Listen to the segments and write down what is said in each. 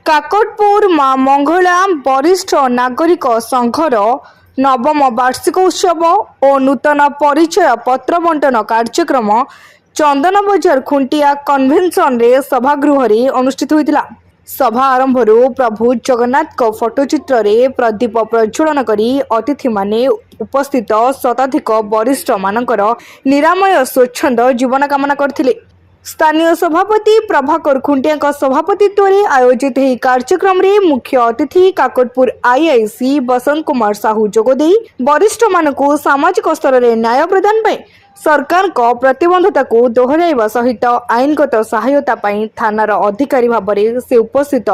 काकटपुर मां मंगला वरिष्ठ नागरिक संघर नवम वार्षिक उत्सव और नूतन परिचय पत्र बंटन कार्यक्रम चंदन बजार खुंटिया कन्वेंशन रे सभागृह रे अनुष्ठित होइतिला। सभा आरंभ प्रभु जगन्नाथ को फोटोचित्र रे प्रदीप प्रज्वलन करी अतिथि माने उपस्थित शताधिक वरिष्ठ मानकर निरामय स्वच्छंद जीवन कामना करथिले। स्थानीय सभापति प्रभाकर खुंटिया सभापतित्व में आयोजित यह कार्यक्रम रे मुख्य अतिथि काकटपुर आईआईसी बसंत कुमार साहू जोगदे वरिष्ठ मानकु सामाजिक स्तर में न्याय प्रदान पर सरकार को प्रतिबद्धता को दोहराइबा सहित आईनगत सहायता पाई थानार अधिकारी भाव में से उपस्थित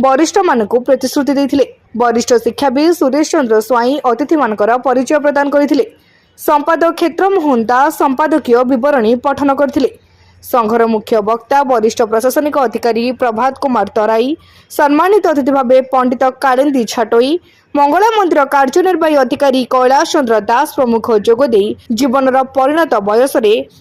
वरिष्ठ मानकु प्रतिश्रुति देथिले। वरिष्ठ शिक्षाविद सुरेश चंद्र स्वाई अतिथि मानकर परिचय प्रदान करथिले। संपादक क्षेत्र मोहन दास संपादकीय विवरणी पठन करथिले। संघर मुख्य वक्ता वरिष्ठ प्रशासनिक अधिकारी प्रभात कुमार तराई, सम्मानित अतिथि भावे पंडित कारेंदी छाटोई, मंगला मंदिर कार्यनिर्वाही अधिकारी कैलाश चंद्र दास प्रमुख जोगदे जीवनर परिणत बयस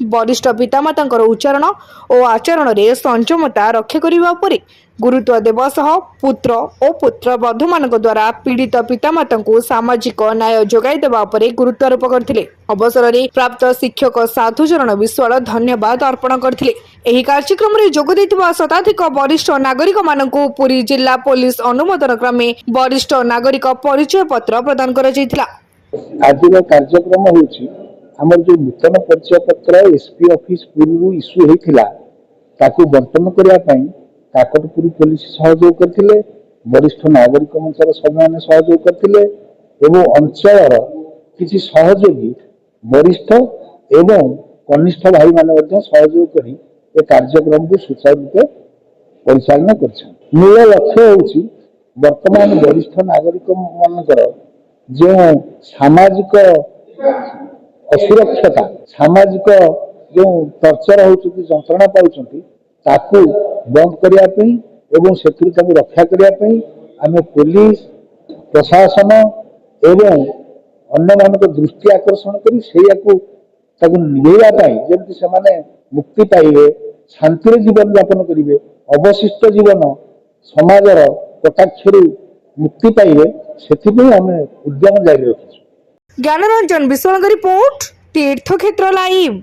वरिष्ठ पितामाता उच्चारण और आचरण में संयमता रक्षा करने गुरुत्व देव सह पुत्र और पुत्र बधू मान द्वारा पीड़ित पितामाता सामाजिक न्याय जोगाई देवा गुरुत्वारोप करथिले। अवसर में प्राप्त शिक्षक साधुचरण विश्वाल धन्यवाद अर्पण करथिले। एही कार्यक्रम रे जोग दैथिबा शताधिक वरिष्ठ नागरिक मानकु पुरी जिला पुलिस अनुमोदन क्रमे वरिष्ठ नागरिक परिचय पत्र प्रदान करा जायथिला। आज कार्यक्रम होछि हमर जो नूतन परिचय पत्र एसपी ऑफिस पूर्व इश्यू होइथिला ताकू बंटन करिया पई काकटपुर पुलिस सहयोग करथिले, वरिष्ठ नागरिक मंचर सभ्यମାନେ सहयोग करथिले एवं अंचल किछि सहयोगी वरिष्ठ एवं कनिष्ठ भाई माने ମଧ୍ୟ सहयोग करी ए कार्यक्रम को सुचारू रूपे परिचालन करछन। मूल लक्ष्य होछि वर्तमान वरिष्ठ नागरिक मानकर जो सामाजिक असुरक्षता सामाजिक जो टर्चर होउछि जंत्रणा पाउछंती ताकू बंद करिया पई एवं सेतु ताकू रक्षा करिया पई आमे पुलिस प्रशासन एवं अन्य मानक दृष्टि आकर्षण करी सेयाकू ताकू निभेया पई जेंति से माने मुक्ति पाइबे शांति जीवन यापन करिवे अवशिष्ट जीवन समाजर कटाक्षरु मुक्ति पाइबे सेथिपई आमे उद्यम जारी रखिछु। ज्ञानरंजन विश्वाल रिपोर्ट तीर्थक्षेत्र लाइव।